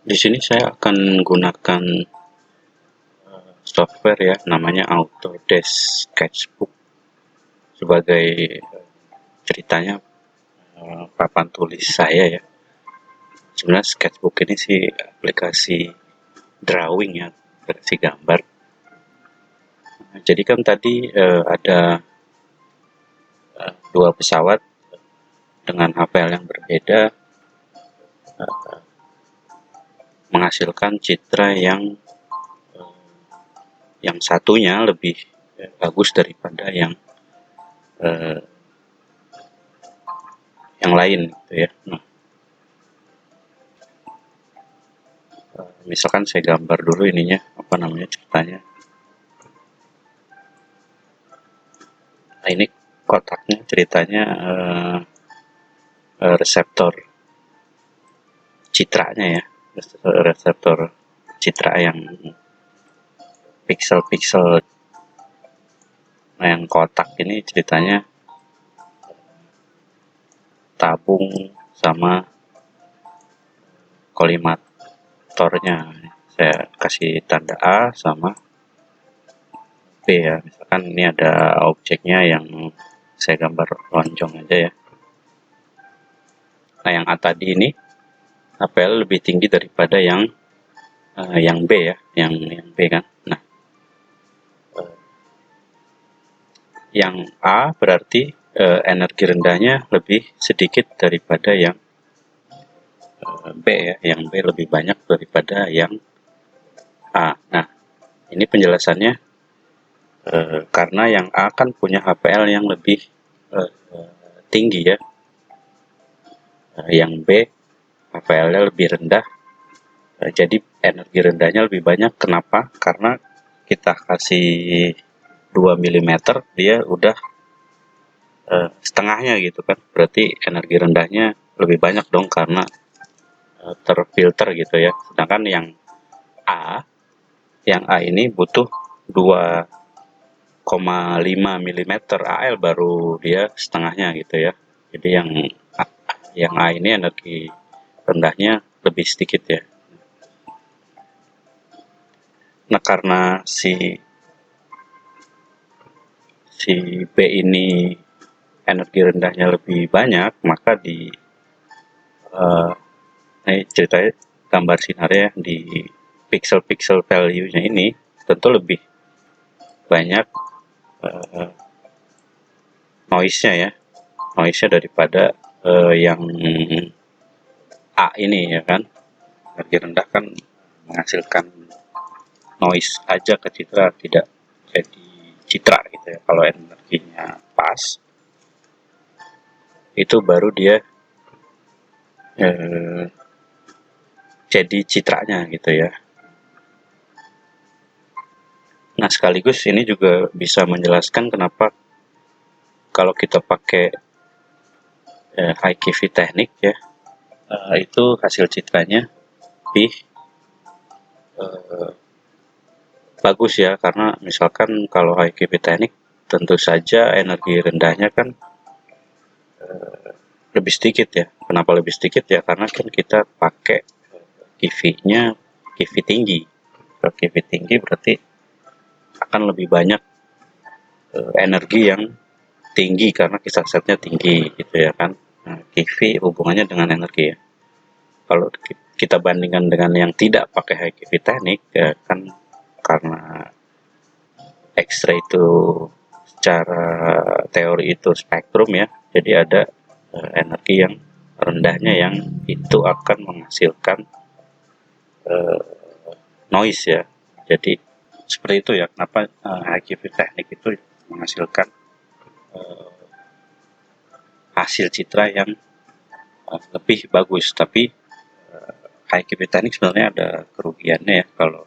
Di sini saya akan gunakan software ya, namanya Autodesk Sketchbook sebagai ceritanya papan tulis saya ya. Sebenarnya Sketchbook ini sih aplikasi drawing ya, aplikasi gambar. Jadi kan tadi ada dua pesawat dengan HPL yang berbeda menghasilkan citra yang satunya lebih bagus daripada eh, yang lain gitu ya. Nah, misalkan saya gambar dulu ininya, apa namanya ceritanya. Nah, ini kotaknya ceritanya reseptor citranya ya, reseptor citra yang pixel-pixel. Nah, yang kotak ini ceritanya tabung sama kolimatornya. Saya kasih tanda A sama B ya. Misalkan ini ada objeknya yang saya gambar lonjong aja ya. Nah, yang A tadi ini HPL lebih tinggi daripada yang B ya, yang B kan. Nah, yang A berarti energi rendahnya lebih sedikit daripada yang B ya, yang B lebih banyak daripada yang A. Nah, ini penjelasannya karena yang A kan punya HPL yang lebih tinggi ya, yang B HPL-nya lebih rendah. Jadi energi rendahnya lebih banyak. Kenapa? Karena kita kasih 2 mm dia udah setengahnya gitu kan. Berarti energi rendahnya lebih banyak dong karena terfilter gitu ya. Sedangkan A, yang A ini butuh 2,5 mm AL baru dia setengahnya gitu ya. Jadi yang A ini energi rendahnya lebih sedikit ya. Nah, karena si B ini energi rendahnya lebih banyak, maka ini ceritanya gambar sinarnya di pixel-pixel value-nya ini tentu lebih banyak noise-nya ya, noise-nya daripada yang A ini ya kan. Energi rendah kan menghasilkan noise aja ke citra, tidak jadi citra gitu ya. Kalau energinya pas, itu baru dia jadi citranya gitu ya. Nah, sekaligus ini juga bisa menjelaskan kenapa kalau kita pakai high QV teknik ya, itu hasil citranya lebih bagus ya, karena misalkan kalau high QV teknik tentu saja energi rendahnya kan lebih sedikit ya. Kenapa lebih sedikit ya? Karena kan kita pakai QV-nya QV tinggi. Kalau QV tinggi berarti akan lebih banyak energi yang tinggi karena kisar setnya tinggi gitu ya kan. Nah, QV hubungannya dengan energi ya. Kalau kita bandingkan dengan yang tidak pakai high QV teknik ya kan, karena X-ray itu secara teori itu spektrum ya, jadi ada energi yang rendahnya yang itu akan menghasilkan noise ya. Jadi seperti itu ya, kenapa high QV teknik itu menghasilkan hasil citra yang lebih bagus. Tapi high QV teknik sebenarnya ada kerugiannya ya kalau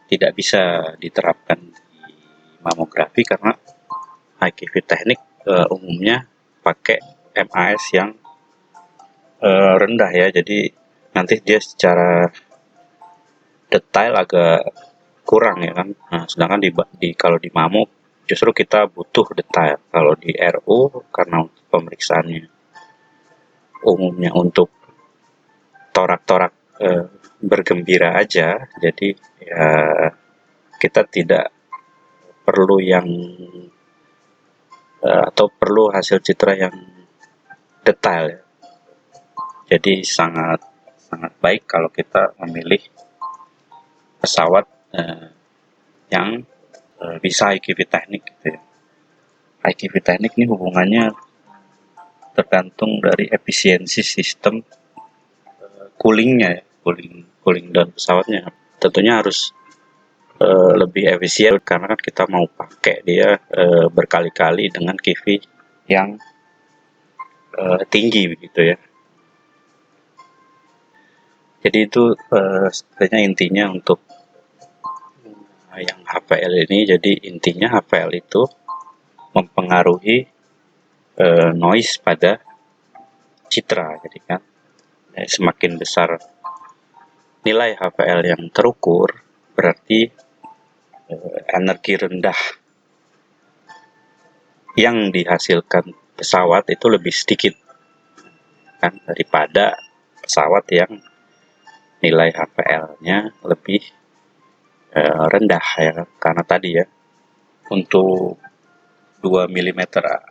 tidak bisa diterapkan di mamografi, karena high QV teknik umumnya pakai MAS yang rendah ya, jadi nanti dia secara detail agak kurang ya kan. Nah, sedangkan kalau di mamo justru kita butuh detail. Kalau di RU karena pemeriksaannya umumnya untuk torak-torak eh, bergembira aja. Jadi ya kita tidak perlu yang atau perlu hasil citra yang detail ya. Jadi sangat sangat baik kalau kita memilih pesawat yang bisa IQV teknik gitu ya. IQV teknik ini hubungannya tergantung dari efisiensi sistem coolingnya ya, cooling down pesawatnya. Tentunya harus lebih efisien karena kan kita mau pakai dia berkali-kali dengan QV yang tinggi begitu ya. Jadi itu sebenarnya intinya untuk yang HPL ini. Jadi intinya HPL itu mempengaruhi noise pada citra. Jadi kan semakin besar nilai HPL yang terukur, berarti energi rendah yang dihasilkan pesawat itu lebih sedikit kan daripada pesawat yang nilai HPL-nya lebih rendah ya kan? Karena tadi ya untuk 2 mm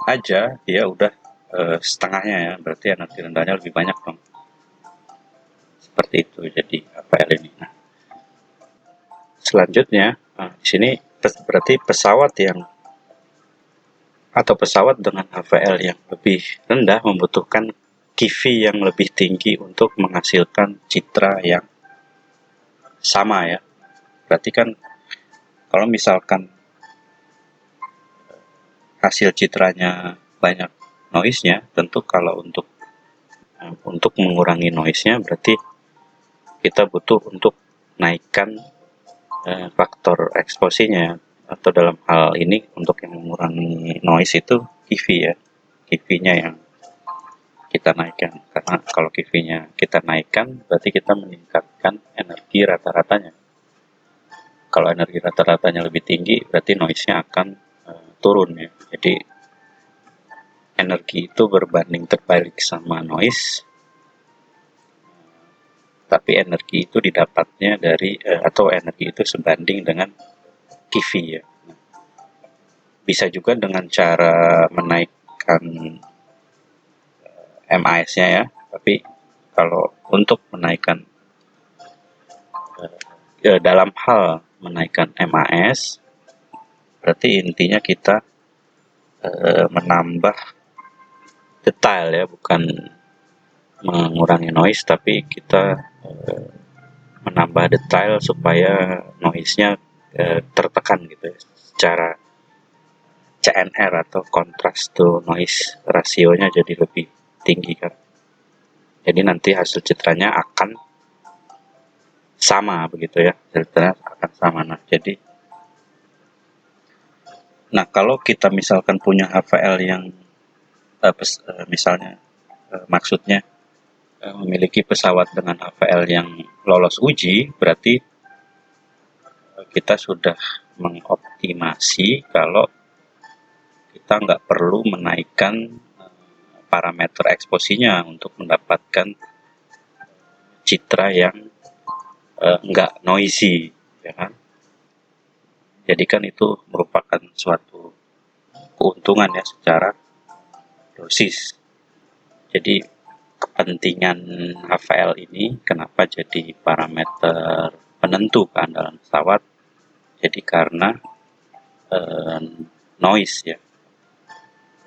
aja dia udah setengahnya ya, berarti energi rendahnya lebih banyak dong. Seperti itu jadi HPL ini. Nah, selanjutnya di sini berarti pesawat yang atau pesawat dengan HPL yang lebih rendah membutuhkan QV yang lebih tinggi untuk menghasilkan citra yang sama ya. Berarti kan kalau misalkan hasil citranya banyak noise-nya, tentu kalau untuk mengurangi noise-nya berarti kita butuh untuk naikkan faktor eksposinya, atau dalam hal ini untuk yang mengurangi noise itu QV ya. QV-nya yang kita naikkan, karena kalau QV-nya kita naikkan berarti kita meningkatkan energi rata-ratanya. Kalau energi rata-ratanya lebih tinggi berarti noise-nya akan turun ya. Jadi energi itu berbanding terbalik sama noise, tapi energi itu didapatnya dari atau energi itu sebanding dengan QV ya. Nah, bisa juga dengan cara menaikkan MAS-nya ya, tapi kalau untuk menaikkan dalam hal menaikkan MAS berarti intinya kita menambah detail ya, bukan mengurangi noise, tapi kita menambah detail supaya noise-nya tertekan gitu ya, secara CNR atau contrast to noise rasionya jadi lebih tinggi kan. Jadi nanti hasil citranya akan sama begitu ya, citranya akan sama. Nah kalau kita misalkan punya HVL yang misalnya maksudnya memiliki pesawat dengan HVL yang lolos uji, berarti kita sudah mengoptimasi kalau kita nggak perlu menaikkan parameter eksposinya untuk mendapatkan citra yang nggak noisy, ya kan? Jadi kan itu merupakan suatu keuntungan ya secara dosis. Jadi kepentingan HVL ini kenapa jadi parameter penentu keandalan pesawat? Jadi karena noise ya,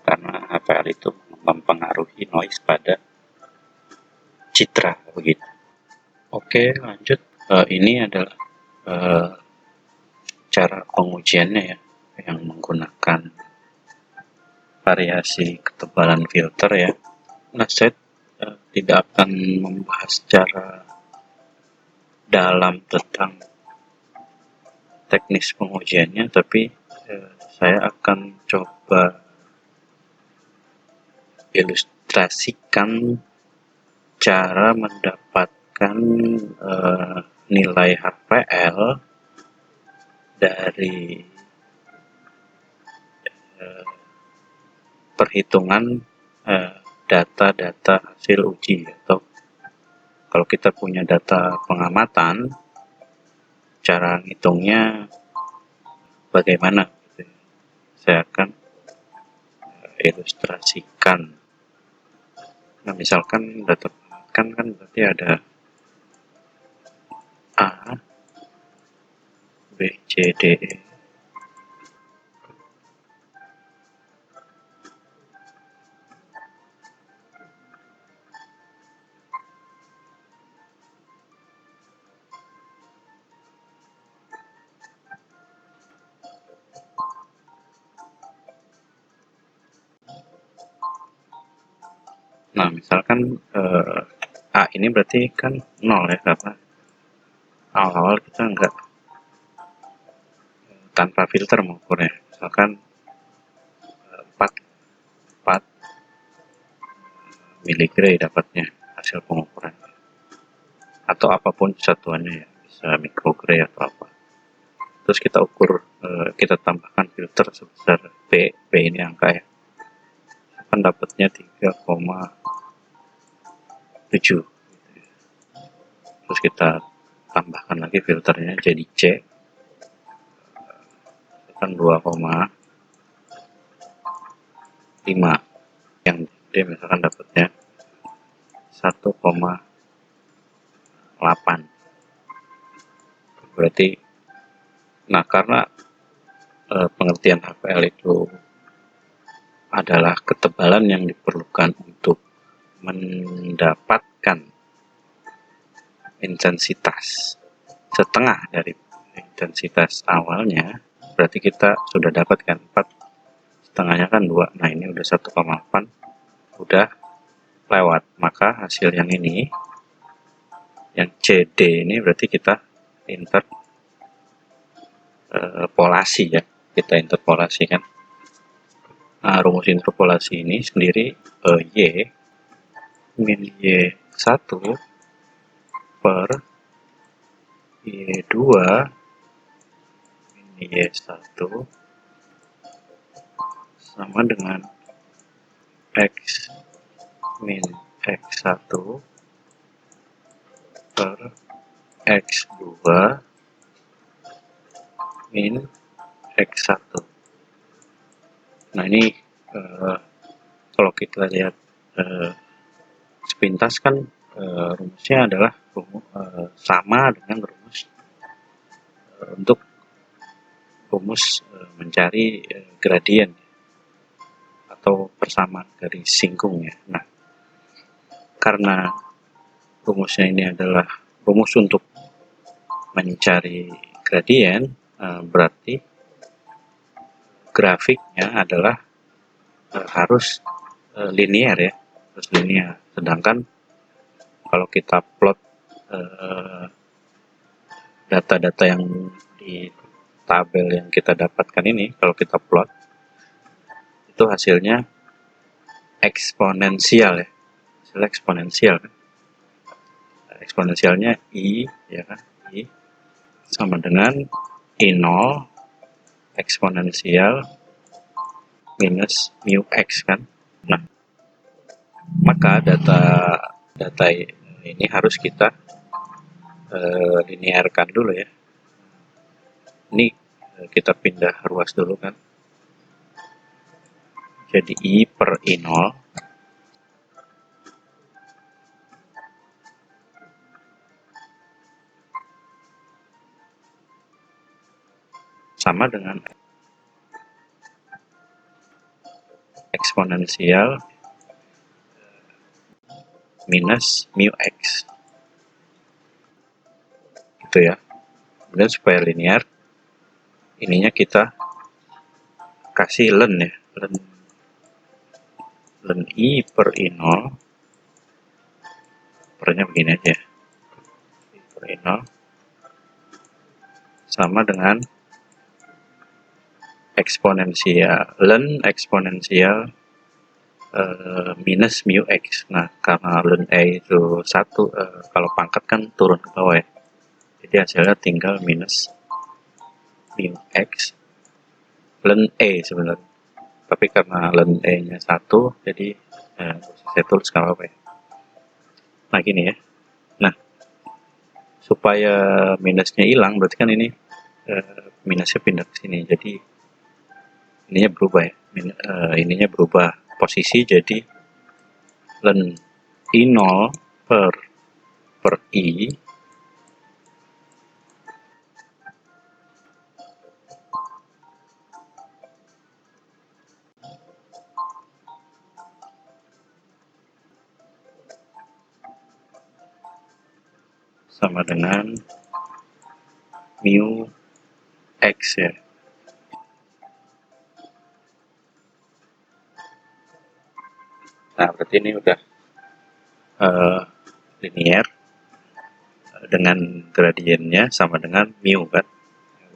karena HVL itu mempengaruhi noise pada citra begitu. Oke, lanjut. Ini adalah cara pengujiannya ya, yang menggunakan variasi ketebalan filter ya. Nah, saya tidak akan membahas secara dalam tentang teknis pengujiannya, tapi saya akan coba ilustrasikan cara mendapatkan nilai HPL dari perhitungan data-data hasil uji, atau kalau kita punya data pengamatan, cara ngitungnya bagaimana? Saya akan ilustrasikan. Nah, misalkan data pengamatan kan berarti ada A, B, C, D, E. Nah, misalkan A ini berarti kan 0 ya, karena awal-awal kita nggak tanpa filter mengukurnya. Misalkan 4 miligray dapatnya hasil pengukuran, atau apapun satuannya ya, bisa microgray atau apa. Terus kita ukur, kita tambahkan filter sebesar B ini angka ya, kan dapatnya 3,7. Terus kita tambahkan lagi filternya jadi C, kan 2,5, yang D misalkan dapatnya 1,8. Berarti, nah karena pengertian HPL itu adalah ketebalan yang diperlukan untuk mendapatkan intensitas setengah dari intensitas awalnya, berarti kita sudah dapatkan 4, setengahnya kan 2. Nah, ini udah 1,8, udah lewat. Maka hasil yang ini, yang CD ini berarti kita interpolasi ya, kita interpolasi kan. Nah, rumus interpolasi ini sendiri Y min Y1 per Y2 min Y1 sama dengan X min X1 per X2 min X1. Nah, ini kalau kita lihat sepintas kan rumusnya adalah sama dengan rumus untuk rumus mencari gradien atau persamaan dari singkung ya. Nah, karena rumusnya ini adalah rumus untuk mencari gradien, berarti grafiknya adalah harus linear ya, harus linear. Sedangkan kalau kita plot data-data yang di tabel yang kita dapatkan ini, kalau kita plot itu hasilnya eksponensial ya, hasilnya eksponensial kan. Eksponensialnya I ya kan, I sama dengan I0 eksponensial minus mu X kan. Nah, maka data ini harus kita linearkan dulu ya. Ini kita pindah ruas dulu kan. Jadi I per I0 sama dengan eksponensial minus mu X. Gitu ya. Kemudian supaya linear, ininya kita kasih len ya, len I per I0, pernya begini aja, I per I0 sama dengan eksponensial, len eksponensial minus mu X. Nah, karena len E itu 1, kalau pangkat kan turun ke bawah ya, jadi hasilnya tinggal minus mu X len E sebenarnya. Tapi karena len E-nya 1, jadi saya tulis nggak apa-apa ya. Nah, gini ya. Nah, supaya minusnya hilang berarti kan ini minusnya pindah ke sini, jadi ininya berubah ya, ininya berubah posisi jadi len I0 per I sama dengan mu X ya. Nah, berarti ini udah linear dengan gradiennya sama dengan mu kan.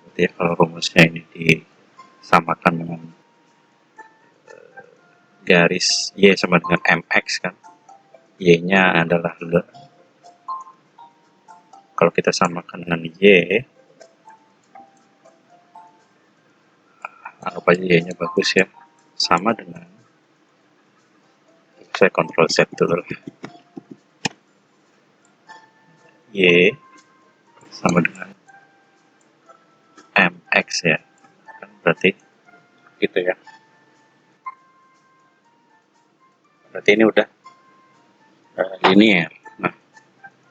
Berarti ya, kalau rumusnya ini disamakan dengan garis Y sama dengan mx kan. Y-nya adalah L. Kalau kita samakan dengan Y, anggap aja Y-nya bagus ya, sama dengan, saya Ctrl Z dulu, Y sama dengan mx ya, kan berarti gitu ya. Berarti ini udah linear. Nah,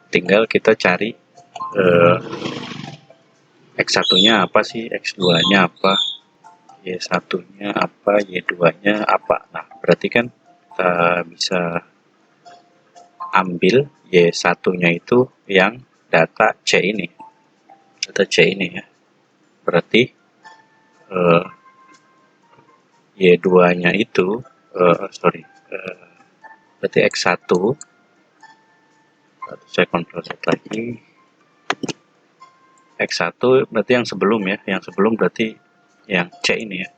tinggal kita cari X1-nya apa sih, X2-nya apa, Y1-nya apa, Y2-nya apa. Nah, berarti kan kita bisa ambil Y1-nya itu yang data C ini. Data C ini ya. Berarti Y2-nya itu, berarti X1, saya Ctrl Z lagi. X1 berarti yang sebelum ya, yang sebelum berarti yang C ini ya.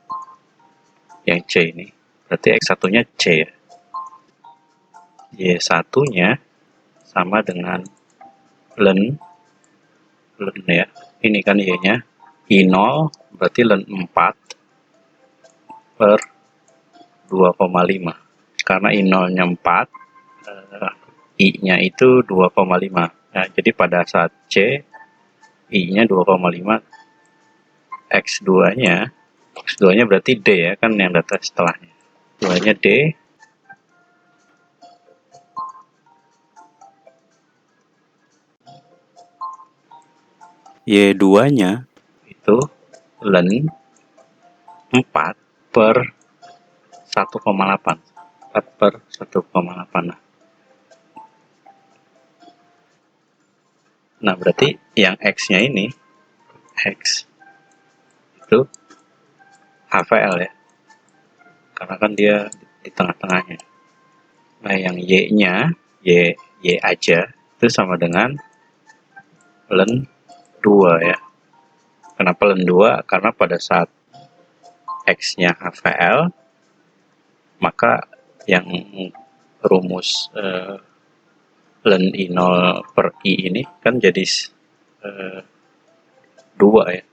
Yang C ini. Berarti X1-nya C ya. Y1-nya sama dengan len ya. Ini kan Y-nya. I0 berarti len 4 per 2,5. Karena I0-nya 4, I-nya itu 2,5. Nah, jadi pada saat C, I-nya 2,5, X2-nya, X2-nya berarti D ya, kan yang data setelahnya. X2-nya D, Y2-nya itu len 4 per 1,8. 4 per 1,8. Nah, berarti yang X-nya ini, X itu HVL ya. Karena kan dia di tengah-tengahnya. Nah, yang Y-nya, Y aja, itu sama dengan len 2 ya. Kenapa len 2? Karena pada saat X-nya HVL, maka yang rumus len I0 per I ini kan jadi 2 ya.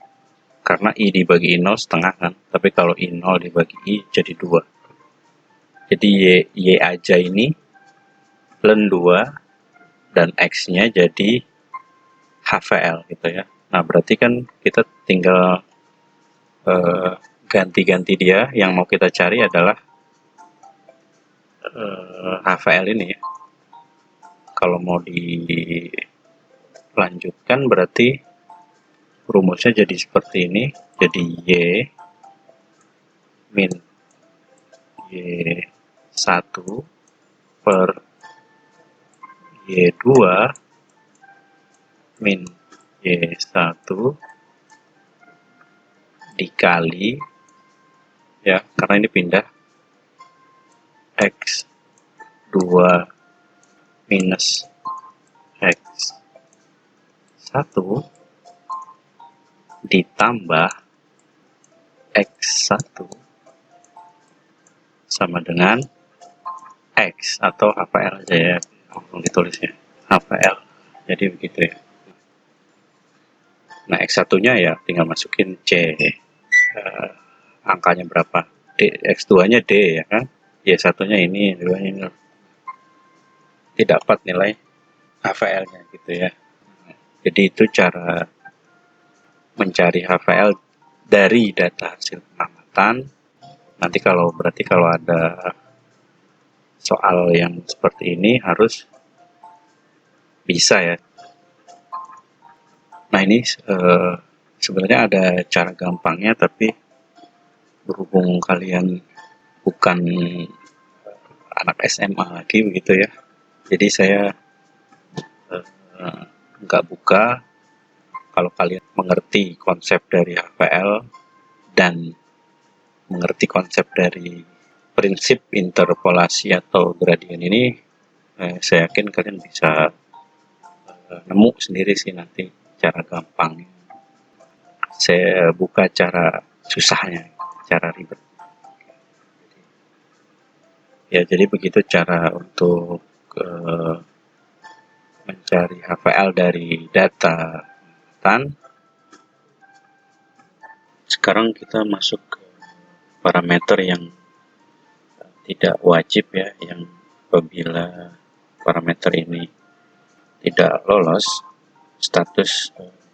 Karena I dibagi I0 setengah kan. Tapi kalau I0 dibagi I jadi 2. Jadi Y aja ini len 2 dan X-nya jadi HVL gitu ya. Nah, berarti kan kita tinggal ganti-ganti dia. Yang mau kita cari adalah HVL ini ya. Kalau mau dilanjutkan berarti rumusnya jadi seperti ini. Jadi Y min Y1 per Y2 min Y1 dikali ya, karena ini pindah, X2 minus X1 ditambah X1 sama dengan X atau HVL aja ya, langsung ditulisnya HVL, jadi begitu ya. Nah, X1-nya ya tinggal masukin C, angkanya berapa, X2-nya D ya kan, Y1-nya ini, Y2-nya ini, didapat nilai HVL-nya gitu ya. Jadi itu cara mencari HVL dari data hasil pengamatan. Nanti berarti kalau ada soal yang seperti ini harus bisa ya. Nah ini sebenarnya ada cara gampangnya, tapi berhubung kalian bukan anak SMA lagi begitu ya, jadi saya nggak buka. Kalau kalian mengerti konsep dari HVL dan mengerti konsep dari prinsip interpolasi atau gradien ini, saya yakin kalian bisa nemu sendiri sih nanti cara gampangnya. Saya buka cara susahnya, cara ribet. Ya, jadi begitu cara untuk mencari HVL dari data tan. Sekarang kita masuk ke parameter yang tidak wajib ya, yang apabila parameter ini tidak lolos, status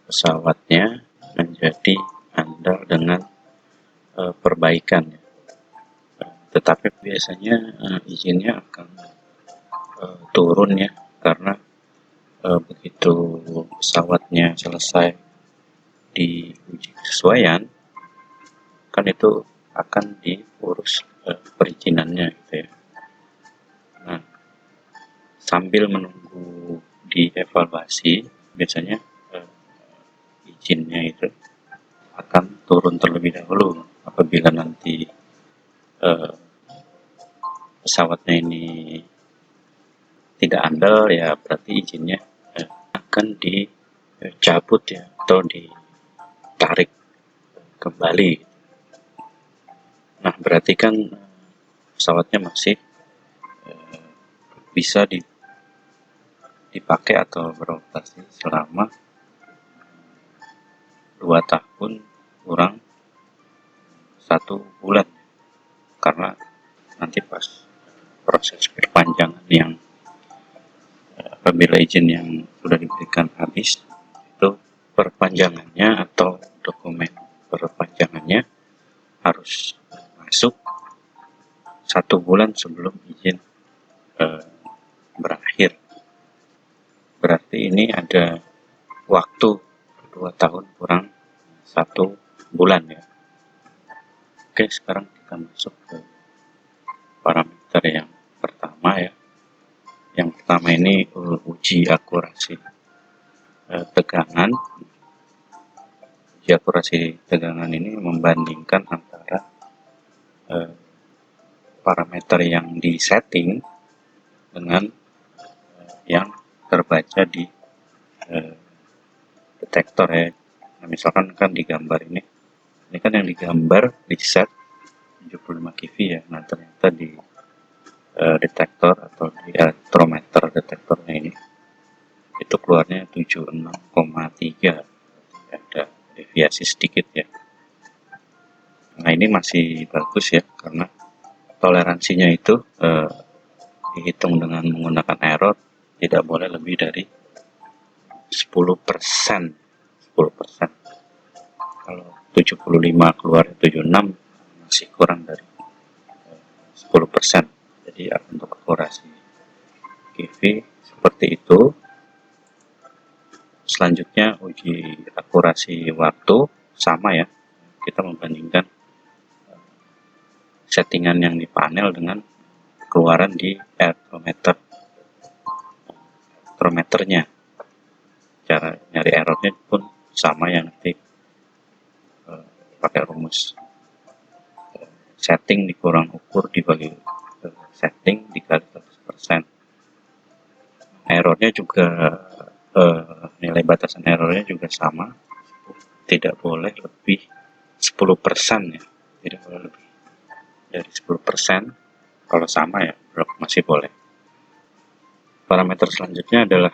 pesawatnya menjadi andal dengan perbaikan. Tetapi biasanya izinnya akan turun ya, karena begitu pesawatnya selesai di uji kesesuaian, kan itu akan diurus perizinannya gitu ya. Nah, sambil menunggu dievaluasi, biasanya izinnya itu akan turun terlebih dahulu. Apabila nanti pesawatnya ini tidak andal, ya berarti izinnya akan dicabut ya, atau ditarik kembali. Nah, berarti kan pesawatnya masih bisa dipakai atau beroperasi selama 2 tahun kurang 1 bulan, karena nanti pas proses perpanjangan yang apabila izin yang sudah diberikan habis, itu perpanjangannya atau dokumen perpanjangannya harus masuk 1 bulan sebelum izin berakhir. Berarti ini ada waktu 2 tahun kurang 1 bulan ya. Oke, sekarang kita masuk ke parameter yang pertama ya. Yang pertama ini uji akurasi tegangan. Uji akurasi tegangan ini membandingkan antara parameter yang disetting dengan yang terbaca di detektor ya. Nah, misalkan kan di gambar ini kan yang digambar di set 75 kV ya. Nah, ternyata di detektor atau di elektrometer detektornya ini itu keluarnya 76,3, ada deviasi sedikit ya. Nah, ini masih bagus ya, karena toleransinya itu dihitung dengan menggunakan error tidak boleh lebih dari 10%. 10%. Kalau 75 keluar 76, masih kurang dari 10%. Jadi untuk akurasi QV seperti itu. Selanjutnya uji akurasi waktu, sama ya. Kita membandingkan settingan yang di panel dengan keluaran di elektrometernya. Cara nyari errornya pun sama ya, nanti pakai rumus setting dikurang ukur dibagi setting dikali 100%. Errornya juga nilai batasan errornya juga sama, tidak boleh lebih 10% ya, tidak boleh lebih dari 10%. Kalau sama ya masih boleh. Parameter selanjutnya adalah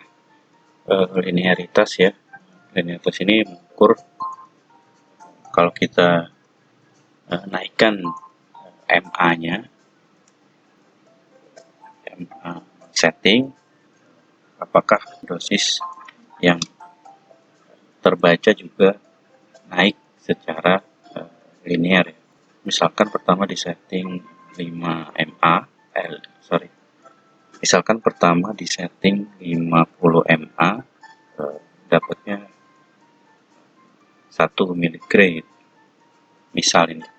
linearitas ya. Linearitas ini mengukur kalau kita naikkan MA-nya, MA setting, apakah dosis yang terbaca juga naik secara linear ya. Misalkan pertama di setting 5 MA, misalkan pertama di setting 50 MA, dapatnya 1 miligray misal ini.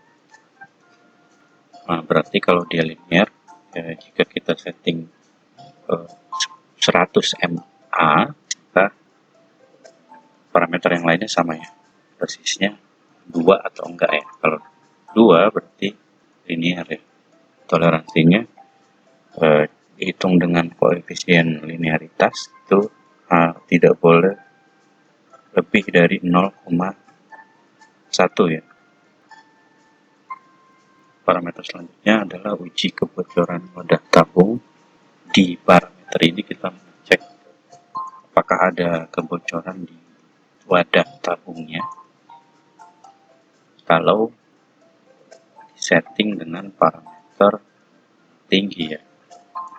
Nah, berarti kalau dia linear, jika kita setting 100 MA, maka parameter yang lainnya sama ya, persisnya 2 atau enggak ya. Kalau 2 berarti linear ya. Toleransinya dihitung dengan koefisien linearitas itu tidak boleh lebih dari 0,1 ya. Parameter selanjutnya adalah uji kebocoran wadah tabung. Di parameter ini kita cek apakah ada kebocoran di wadah tabungnya. Kalau setting dengan parameter tinggi ya,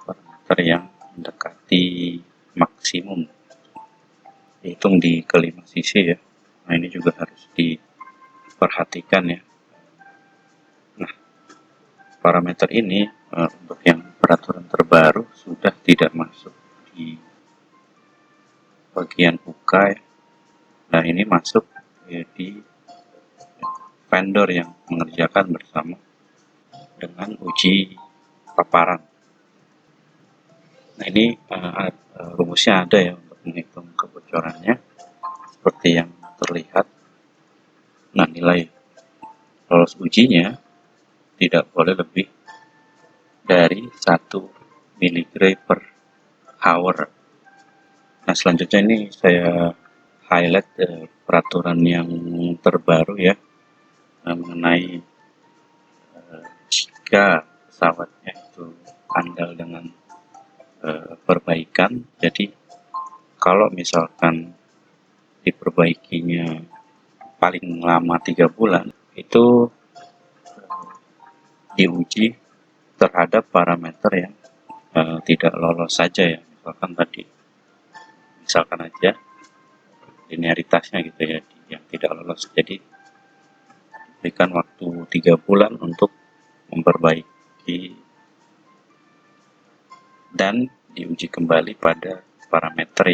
parameter yang mendekati maksimum, dihitung di kelima sisi ya. Nah, ini juga harus diperhatikan ya. Nah, parameter ini untuk yang peraturan terbaru sudah tidak masuk di bagian UK ya. Nah, ini masuk ya, di vendor yang mengerjakan bersama dengan uji paparan. Nah, ini rumusnya ada ya untuk menghitung kebocorannya seperti yang terlihat. Nah, nilai lolos ujinya tidak boleh lebih dari 1 miligray per hour. Nah, selanjutnya ini saya highlight peraturan yang terbaru ya, mengenai jika pesawatnya itu andal dengan perbaikan. Jadi kalau misalkan diperbaikinya paling lama 3 bulan, itu diuji terhadap parameter yang tidak lolos saja ya. Misalkan aja linearitasnya gitu ya, yang tidak lolos. Jadi diberikan waktu 3 bulan untuk memperbaiki dan diuji kembali pada parameter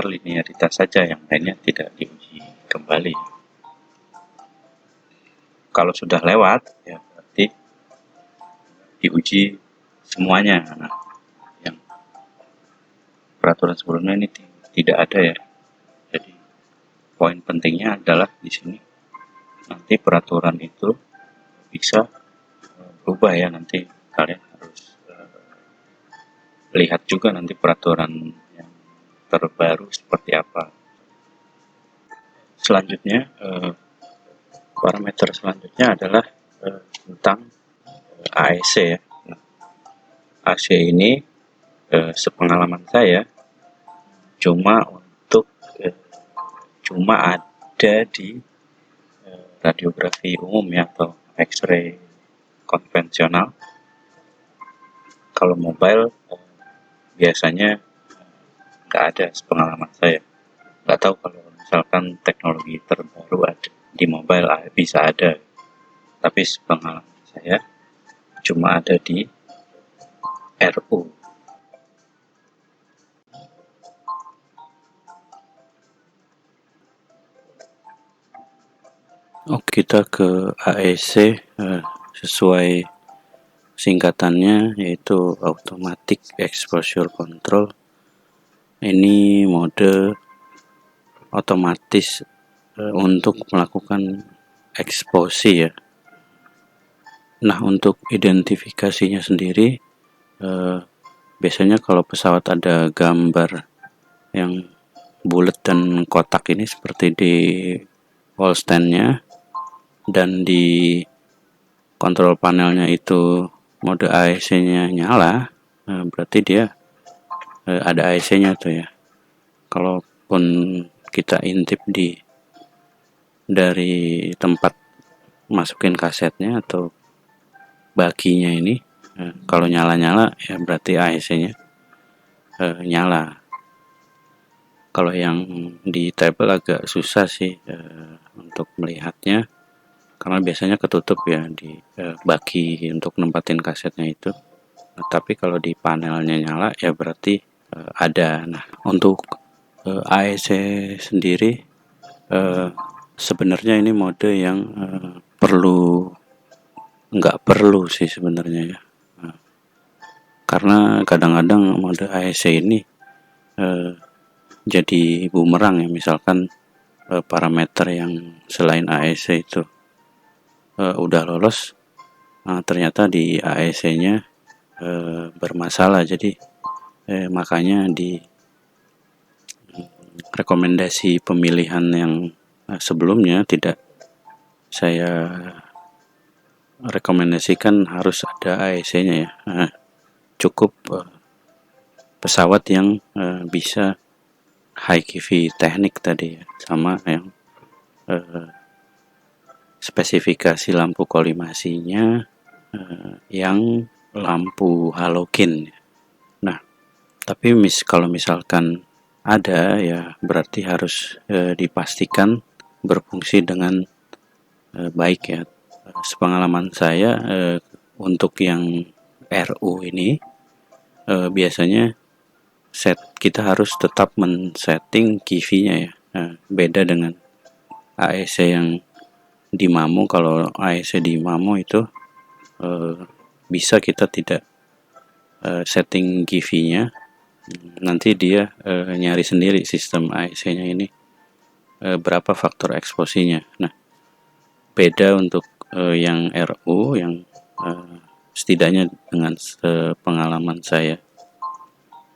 linearitas saja, yang lainnya tidak diuji kembali. Kalau sudah lewat ya berarti diuji semuanya. Nah, yang peraturan sebelumnya ini tidak ada ya. Jadi poin pentingnya adalah di sini nanti peraturan itu bisa berubah ya. Nanti kalian harus lihat juga nanti peraturan yang terbaru seperti apa. Selanjutnya parameter selanjutnya adalah tentang AEC ya. Nah, AC ini sepengalaman saya cuma ada di radiografi umum ya, atau X-ray konvensional. Kalau mobile biasanya nggak ada sepengalaman saya. Nggak tahu kalau misalkan teknologi terbaru ada di mobile bisa ada, tapi sepengalaman saya cuma ada di RU. Kita ke AEC sesuai singkatannya, yaitu Automatic Exposure Control. Ini mode otomatis untuk melakukan eksposi ya. Nah, untuk identifikasinya sendiri biasanya kalau pesawat ada gambar yang bulat dan kotak ini seperti di wall stand-nya, dan di kontrol panelnya itu mode AEC-nya nyala, berarti dia ada AEC-nya tuh ya. Kalaupun kita intip dari tempat masukin kasetnya atau bakinya ini, kalau nyala-nyala ya berarti AEC-nya nyala. Kalau yang di tabel agak susah sih untuk melihatnya, karena biasanya ketutup ya di baki untuk nempatin kasetnya itu. Nah, tapi kalau di panelnya nyala ya berarti ada. Nah, untuk AEC sendiri eh, sebenarnya ini mode yang nggak perlu sih sebenarnya ya. Nah, karena kadang-kadang mode AEC ini eh, jadi bumerang ya, misalkan parameter yang selain AEC itu udah lolos, ternyata di AEC-nya bermasalah. Jadi makanya di rekomendasi pemilihan yang sebelumnya tidak saya rekomendasikan harus ada AEC-nya ya. Cukup pesawat yang bisa high QV teknik tadi ya, sama yang spesifikasi lampu kolimasinya yang lampu halogen. Nah, tapi kalau misalkan ada ya berarti harus dipastikan berfungsi dengan baik ya. Sepengalaman saya untuk yang RU ini biasanya kita harus tetap men-setting QV-nya ya. Beda dengan AEC yang di Mamo. Kalau AEC di Mamo itu bisa kita tidak setting QV-nya, nanti dia nyari sendiri sistem AEC-nya ini berapa faktor eksposinya. Nah, beda untuk yang RU yang setidaknya dengan pengalaman saya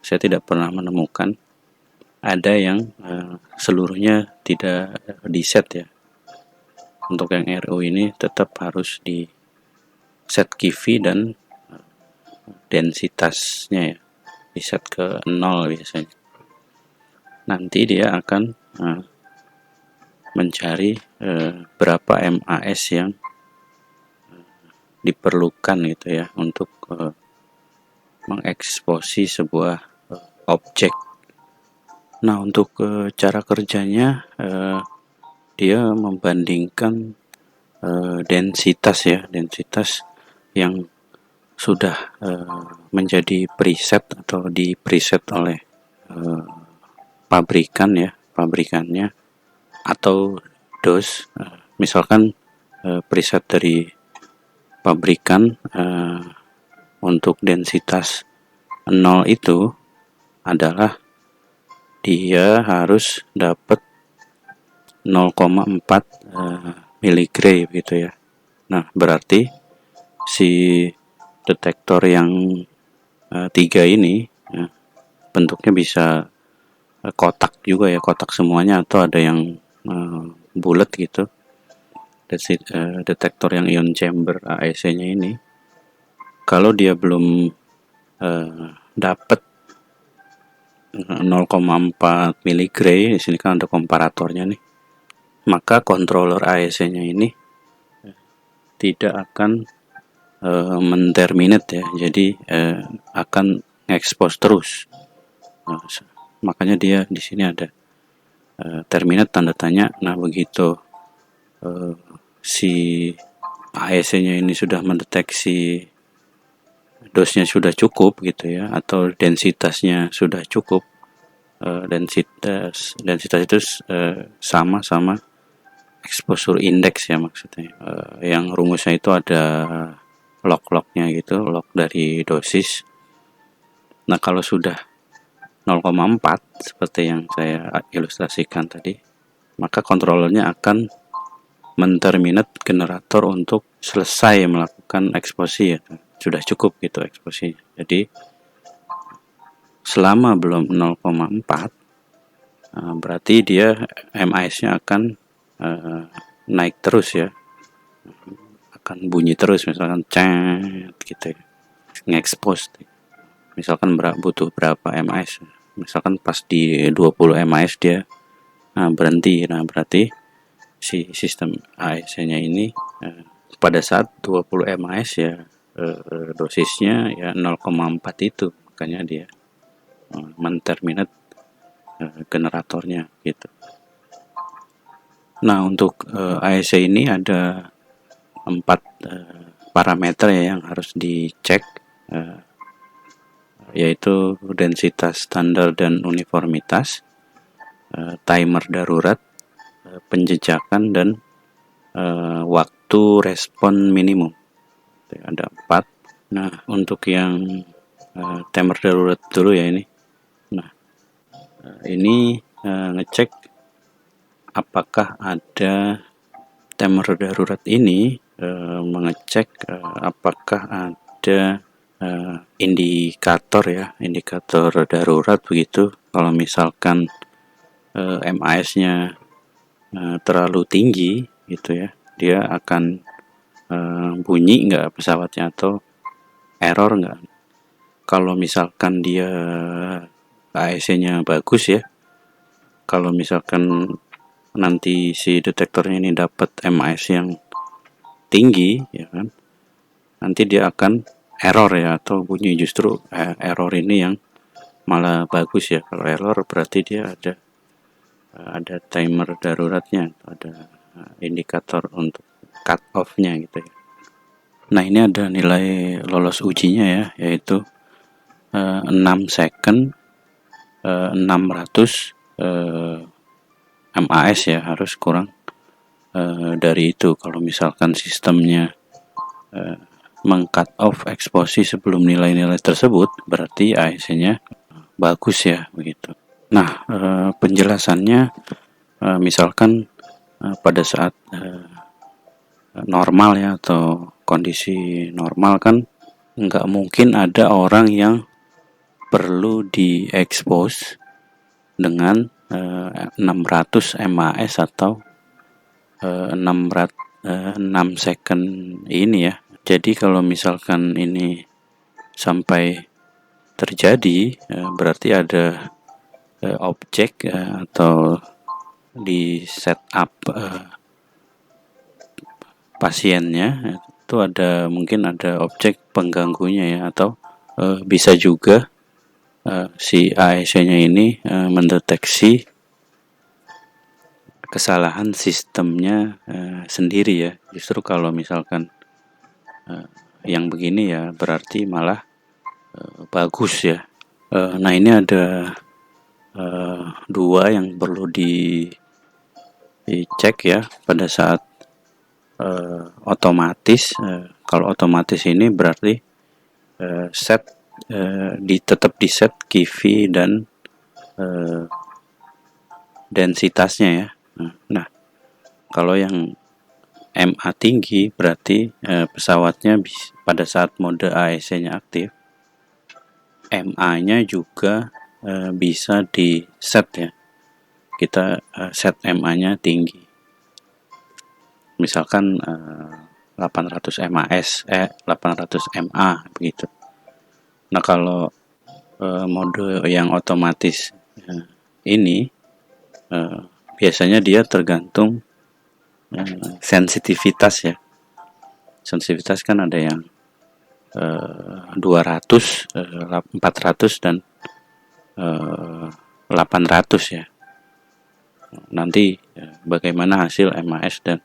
tidak pernah menemukan ada yang seluruhnya tidak di set ya. Untuk yang RU ini tetap harus di set QV dan densitasnya ya, di set ke 0 biasanya. Nanti dia akan mencari berapa MAS yang diperlukan gitu ya untuk mengeksposi sebuah objek. Nah, untuk cara kerjanya dia membandingkan densitas ya, densitas yang sudah menjadi preset atau di preset oleh pabrikannya atau DOS. Misalkan preset dari pabrikan untuk densitas 0 itu adalah dia harus dapat 0,4 miligray gitu ya. Nah, berarti si detektor yang 3 ini bentuknya bisa kotak juga ya, kotak semuanya atau ada yang bulat gitu. Detektor yang ion chamber AEC-nya ini, kalau dia belum dapat 0,4 miligray, di sini kan ada komparatornya nih, maka controller AEC-nya ini tidak akan menterminate ya, jadi akan expose terus. Makanya dia di sini ada terminate tanda tanya. Nah, begitu si AEC-nya ini sudah mendeteksi dosnya sudah cukup gitu ya, atau densitasnya sudah cukup, densitas itu sama exposure index ya maksudnya, yang rumusnya itu ada log-lognya gitu, log dari dosis. Nah, kalau sudah 0,4 seperti yang saya ilustrasikan tadi, maka kontrolernya akan menterminate generator untuk selesai melakukan eksposi ya. Sudah cukup gitu eksposinya. Jadi selama belum 0,4 berarti dia MAS-nya akan naik terus ya, akan bunyi terus, misalkan cet gitu ya, nge-expose. Misalkan butuh berapa MAS, misalkan pas di 20 MAS dia berhenti. Nah, berarti si sistem AEC-nya ini pada saat 20 MAS ya dosisnya ya 0,4 itu, makanya dia menterminate generatornya gitu. Nah, untuk AEC ini ada 4 parameter ya yang harus dicek, yaitu densitas standar dan uniformitas, timer darurat, penjejakan, dan waktu respon minimum. Ada 4. Nah, untuk yang timer darurat dulu ya ini. Nah, ini ngecek apakah ada timer darurat ini mengecek apakah ada indikator ya, indikator darurat begitu. Kalau misalkan MAS-nya terlalu tinggi gitu ya, dia akan bunyi nggak pesawatnya atau error nggak. Kalau misalkan dia AEC-nya bagus ya, kalau misalkan nanti si detektornya ini dapat MAS yang tinggi ya kan, nanti dia akan error ya, atau bunyi justru error ini yang malah bagus ya. Kalau error berarti dia ada timer daruratnya, ada indikator untuk cut off-nya gitu ya. Nah, ini ada nilai lolos ujinya ya, yaitu 6 second 600 MAS ya, harus kurang dari itu. Kalau misalkan sistemnya meng-cut off eksposi sebelum nilai-nilai tersebut, berarti AEC-nya bagus ya begitu. Nah, penjelasannya misalkan pada saat normal ya, atau kondisi normal kan nggak mungkin ada orang yang perlu diekspos dengan 600 MAS atau 6 second ini ya. Jadi kalau misalkan ini sampai terjadi, berarti ada objek atau di setup pasiennya itu mungkin ada objek pengganggunya ya, atau bisa juga si AEC-nya ini mendeteksi kesalahan sistemnya sendiri ya. Justru kalau misalkan yang begini ya, berarti malah bagus ya. Nah, ini ada 2 yang perlu dicek ya pada saat otomatis. Kalau otomatis ini berarti tetap di set QV dan densitasnya ya. Nah, kalau yang MA tinggi berarti pesawatnya pada saat mode AEC-nya aktif, MA-nya juga bisa di set ya. Kita set MA-nya tinggi. Misalkan 800 MAS 800 MA begitu. Nah, kalau mode yang otomatis ini biasanya dia tergantung sensitivitas ya. Sensitivitas kan ada yang 200, 400 dan 800 ya. Nanti bagaimana hasil MAS dan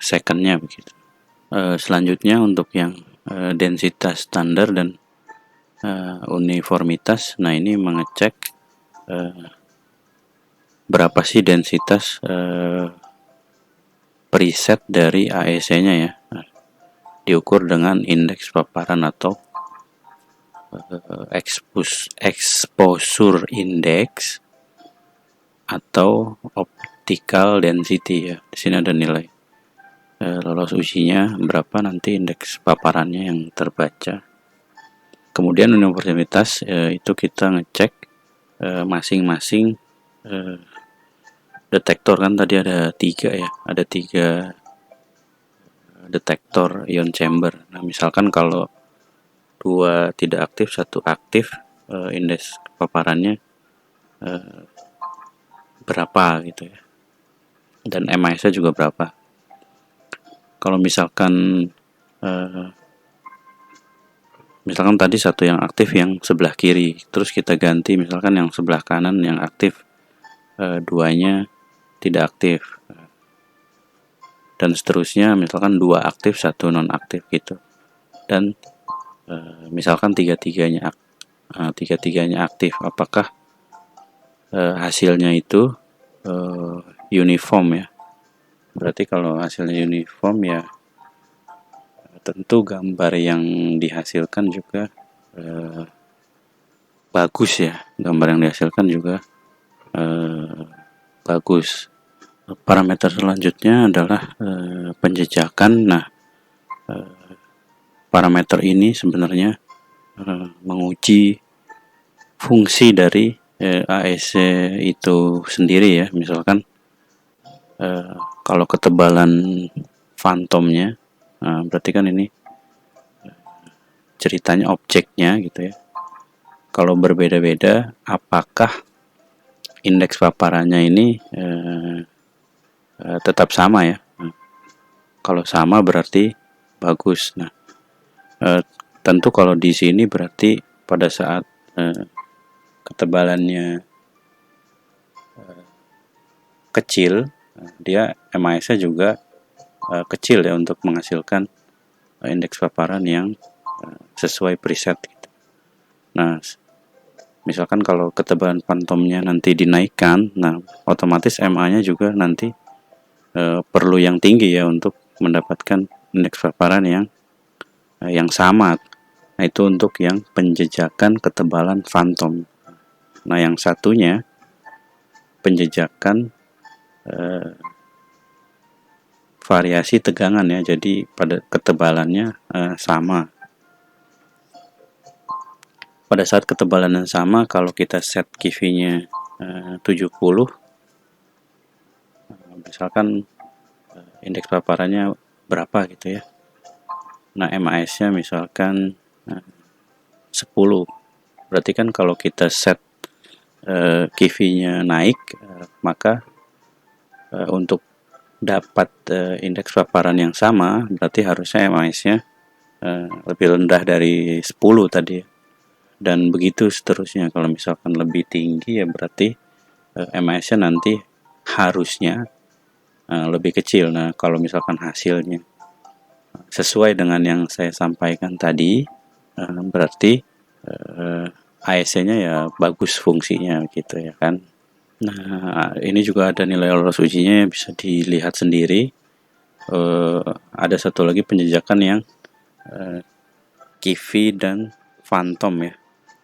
secondnya begitu. Selanjutnya untuk yang densitas standar dan uniformitas. Nah, ini mengecek berapa sih densitas preset dari AEC-nya ya. Nah, diukur dengan indeks paparan atau exposure index atau optical density ya. Di sini ada nilai lolos ujinya berapa, nanti indeks paparannya yang terbaca. Kemudian uniformitas itu kita ngecek masing-masing detektor. Kan tadi ada 3 ya, ada 3 detektor ion chamber. Nah, misalkan kalau 2 tidak aktif, 1 aktif, indeks paparannya berapa gitu ya, dan MAS-nya juga berapa. Kalau misalkan misalkan tadi satu yang aktif yang sebelah kiri, terus kita ganti misalkan yang sebelah kanan yang aktif, duanya tidak aktif, dan seterusnya, misalkan 2 aktif 1 non aktif gitu. Dan misalkan tiga-tiganya aktif, apakah hasilnya itu uniform ya? Berarti kalau hasilnya uniform ya tentu gambar yang dihasilkan juga bagus ya, gambar yang dihasilkan juga bagus. Parameter selanjutnya adalah penjejakan. Nah, parameter ini sebenarnya menguji fungsi dari AEC itu sendiri ya. Misalkan kalau ketebalan fantomnya, berarti kan ini ceritanya objeknya gitu ya. Kalau berbeda-beda, apakah indeks paparannya ini tetap sama ya? Kalau sama berarti bagus. Nah, tentu kalau di sini berarti pada saat ketebalannya kecil, dia MAS-nya juga kecil ya untuk menghasilkan indeks paparan yang sesuai preset gitu. Nah, misalkan kalau ketebalan fantomnya nanti dinaikkan, nah otomatis MA-nya juga nanti perlu yang tinggi ya untuk mendapatkan indeks paparan yang sama. Nah, itu untuk yang penjejakan ketebalan fantom. Nah, yang satunya penjejakan variasi tegangan ya, jadi pada ketebalannya sama. Pada saat ketebalan yang sama, kalau kita set QV-nya 70, misalkan indeks paparannya berapa gitu ya. Nah, MAS-nya misalkan 10. Berarti kan kalau kita set QV-nya naik, maka untuk dapat indeks paparan yang sama, berarti harusnya MAS-nya lebih rendah dari 10 tadi. Dan begitu seterusnya. Kalau misalkan lebih tinggi ya berarti MAS-nya nanti harusnya lebih kecil. Nah, kalau misalkan hasilnya sesuai dengan yang saya sampaikan tadi, berarti AEC-nya ya bagus fungsinya gitu ya kan. Nah, ini juga ada nilai lolos ujinya yang bisa dilihat sendiri. Ada satu lagi penjejakan yang QV dan fantom ya.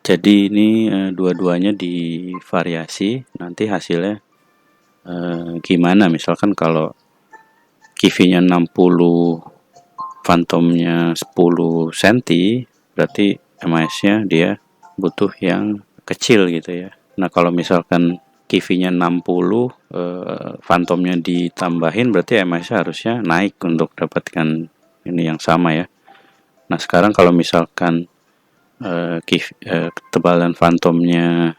Jadi ini dua-duanya divariasi, nanti hasilnya gimana. Misalkan kalau QV-nya 60, fantomnya 10 cm, berarti MAS-nya dia butuh yang kecil gitu ya. Nah, kalau misalkan QV-nya 60, fantomnya ditambahin, berarti MAS-nya harusnya naik untuk dapatkan ini yang sama ya. Nah, sekarang kalau misalkan ketebalan fantomnya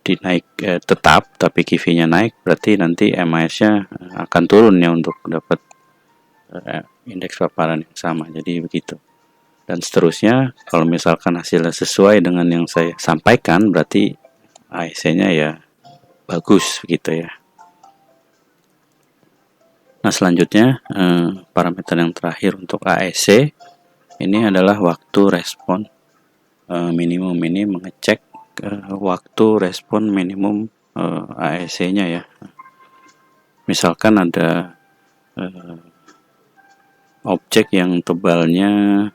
dinaik tetap, tapi QV-nya naik, berarti nanti MAS-nya akan turun ya untuk dapat indeks paparan yang sama. Jadi begitu. Dan seterusnya, kalau misalkan hasilnya sesuai dengan yang saya sampaikan, berarti AEC-nya ya bagus gitu ya. Nah, selanjutnya parameter yang terakhir untuk AEC ini adalah waktu respon minimum. Ini mengecek waktu respon minimum AEC-nya ya. Misalkan ada objek yang tebalnya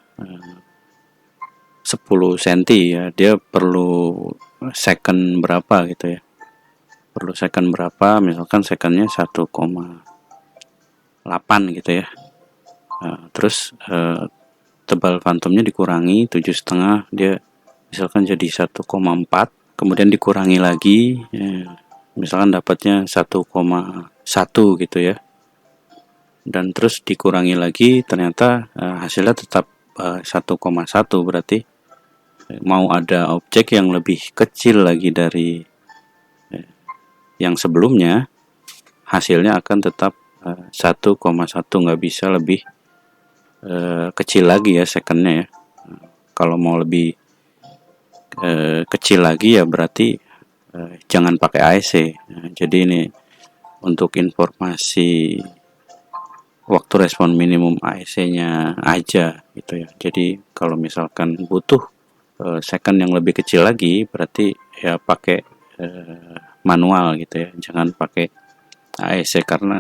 10 cm ya, dia perlu second berapa gitu ya. Perlu second berapa, misalkan secondnya 1,8 gitu ya. Terus tebal fantomnya dikurangi 7,5, dia misalkan jadi 1,4, kemudian dikurangi lagi, misalkan dapatnya 1,1 gitu ya. Dan terus dikurangi lagi, ternyata hasilnya tetap 1,1, berarti mau ada objek yang lebih kecil lagi dari yang sebelumnya, hasilnya akan tetap 1,1, nggak bisa lebih kecil lagi ya secondnya ya. Kalau mau lebih kecil lagi ya berarti jangan pakai AEC. Jadi ini untuk informasi waktu respon minimum AEC-nya aja gitu ya. Jadi kalau misalkan butuh second yang lebih kecil lagi berarti ya pakai manual gitu ya. Jangan pakai AEC karena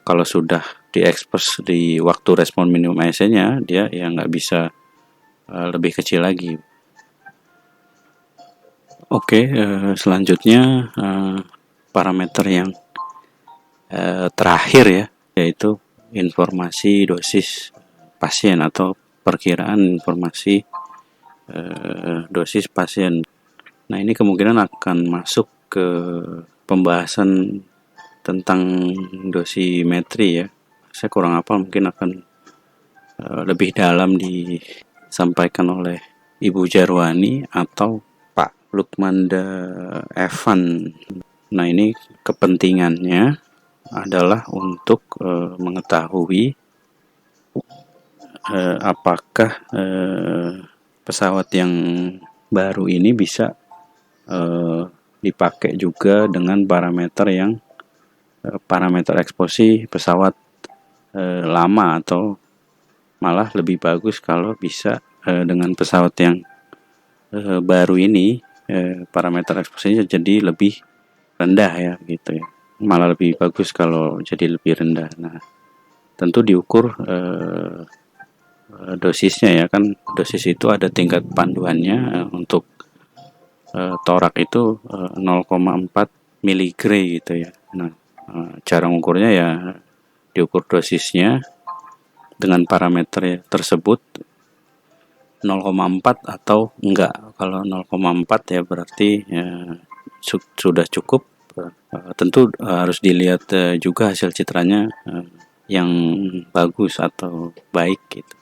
kalau sudah diekspos di waktu respon minimum AEC-nya dia ya nggak bisa lebih kecil lagi. Oke, selanjutnya parameter yang terakhir ya, yaitu informasi dosis pasien atau perkiraan informasi dosis pasien. Nah, ini kemungkinan akan masuk ke pembahasan tentang dosimetri ya. Saya kurang hafal, mungkin akan lebih dalam disampaikan oleh Ibu Jarwani atau Pak Lukmanda Evan. Nah, ini kepentingannya adalah untuk mengetahui apakah pesawat yang baru ini bisa dipakai juga dengan parameter eksposi pesawat lama, atau malah lebih bagus kalau bisa dengan pesawat yang baru ini parameter eksposinya jadi lebih rendah ya gitu ya. Malah lebih bagus kalau jadi lebih rendah. Nah, tentu diukur dosisnya ya kan. Dosis itu ada tingkat panduannya. Untuk torak itu 0,4 miligray gitu ya. Nah, cara mengukurnya ya diukur dosisnya dengan parameter tersebut 0,4 atau enggak. Kalau 0,4 ya berarti sudah cukup. Tentu harus dilihat juga hasil citranya yang bagus atau baik gitu.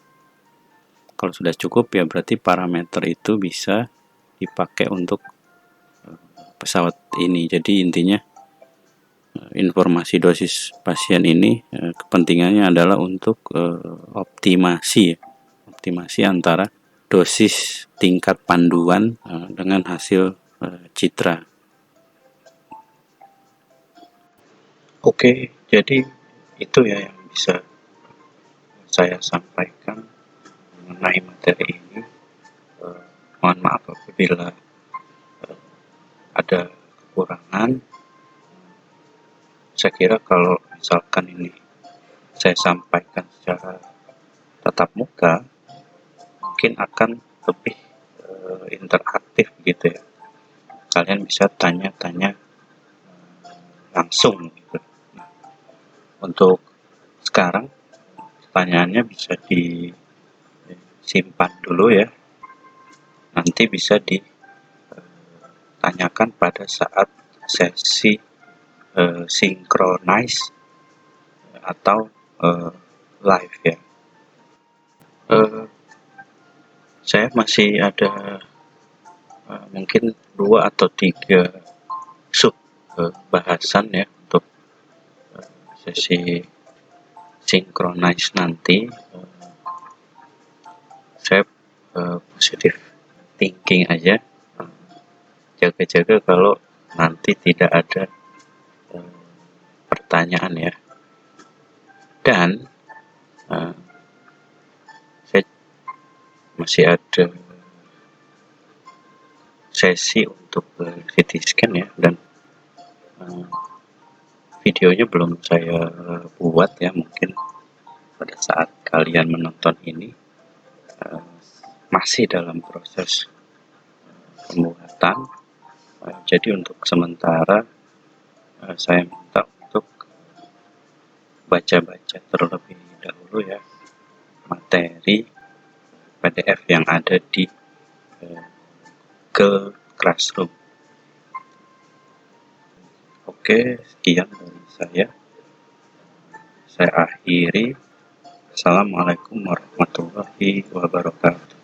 Kalau sudah cukup ya berarti parameter itu bisa dipakai untuk pesawat ini. Jadi intinya informasi dosis pasien ini kepentingannya adalah untuk optimasi antara dosis tingkat panduan dengan hasil citra. Oke, jadi itu ya yang bisa saya sampaikan mengenai materi ini. Mohon maaf apabila ada kekurangan. Saya kira kalau misalkan ini saya sampaikan secara tatap muka, mungkin akan lebih interaktif gitu ya. Kalian bisa tanya-tanya langsung gitu. Nah, untuk sekarang pertanyaannya bisa disimpan dulu ya. Nanti bisa ditanyakan pada saat sesi synchronize atau live ya. Saya masih ada mungkin 2 atau 3 sub bahasan ya untuk sesi synchronize nanti. Saya positif thinking aja, jaga-jaga kalau nanti tidak ada pertanyaan ya. Dan saya masih ada sesi untuk CT scan ya, dan videonya belum saya buat ya. Mungkin pada saat kalian menonton ini masih dalam proses pembuatan. Jadi untuk sementara saya minta untuk baca-baca terlebih dahulu ya materi PDF yang ada di Google Classroom. Oke, sekian dari saya. Saya akhiri. Assalamualaikum warahmatullahi wabarakatuh.